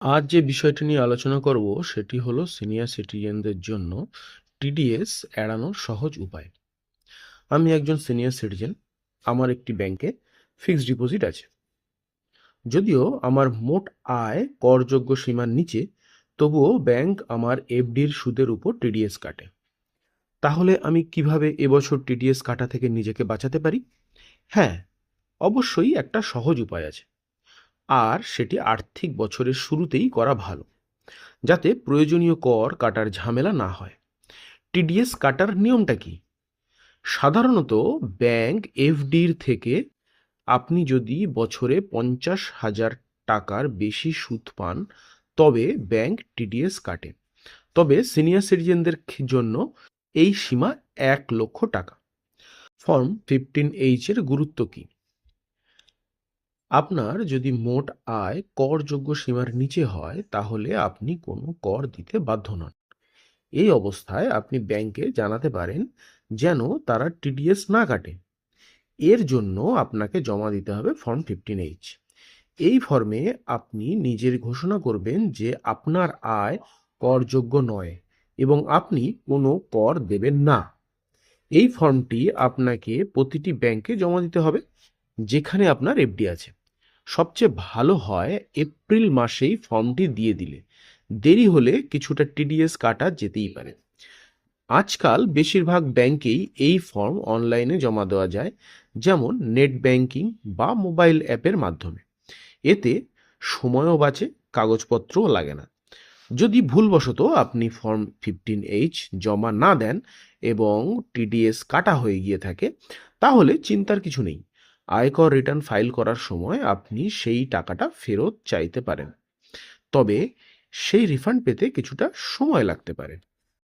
আজ যে বিষয়টি নিয়ে আলোচনা করব সেটি হলো সিনিয়র সিটিজেনদের জন্য টিডিএস এড়ানোর সহজ উপায়। আমি একজন সিনিয়র সিটিজেন। আমার একটি ব্যাংকে ফিক্সড ডিপোজিট আছে। যদিও আমার মোট আয় করযোগ্য সীমার নিচে, তবুও ব্যাংক আমার এফডির সুদের উপর টিডিএস কাটে। তাহলে আমি কিভাবে এবছর টিডিএস কাটা থেকে নিজেকে বাঁচাতে পারি? হ্যাঁ, অবশ্যই একটা সহজ উপায় আছে, আর সেটি আর্থিক বছরের শুরুতেই করা ভালো, যাতে প্রয়োজনীয় কর কাটার ঝামেলা না হয়। টিডিএস কাটার নিয়মটা কি? সাধারণত ব্যাংক এফডির থেকে আপনি যদি বছরে 50,000 টাকার বেশি সুদ পান, তবে ব্যাংক টিডিএস কাটে। তবে সিনিয়র সিটিজেনদের জন্য এই সীমা 1,00,000 টাকা। ফর্ম 15H এর গুরুত্ব কি? আপনার যদি মোট আয় করযোগ্য সীমার নিচে হয়, তাহলে আপনি কোনো কর দিতে বাধ্য নন। এই অবস্থায় আপনি ব্যাংকে জানাতে পারেন যেন তারা টিডিএস না কাটে। এর জন্য আপনাকে জমা দিতে হবে ফর্ম 15H। এই ফর্মে আপনি নিজের ঘোষণা করবেন যে আপনার আয় করযোগ্য নয় এবং আপনি কোনো কর দেবেন না। এই ফর্মটি আপনাকে প্রতিটি ব্যাংকে জমা দিতে হবে যেখানে আপনার এফডি আছে। সবচেয়ে ভালো হয় এপ্রিল মাসেই ফর্মটি দিয়ে দিলে। দেরি হলে কিছুটা টিডিএস কাটা যেতেই পারে। আজকাল বেশিরভাগ ব্যাংকেই এই ফর্ম অনলাইনে জমা দেওয়া যায়, যেমন নেট ব্যাংকিং বা মোবাইল অ্যাপের মাধ্যমে। এতে সময়ও বাঁচে, কাগজপত্রও লাগে না। যদি ভুলবশত আপনি ফর্ম 15H জমা না দেন এবং টিডিএস কাটা হয়ে গিয়ে থাকে, তাহলে চিন্তার কিছু নেই। আয়কর রিটার্ন ফাইল করার সময় আপনি সেই টাকাটা ফেরত চাইতে পারেন, তবে সেই রিফান্ড পেতে কিছুটা সময় লাগতে পারে।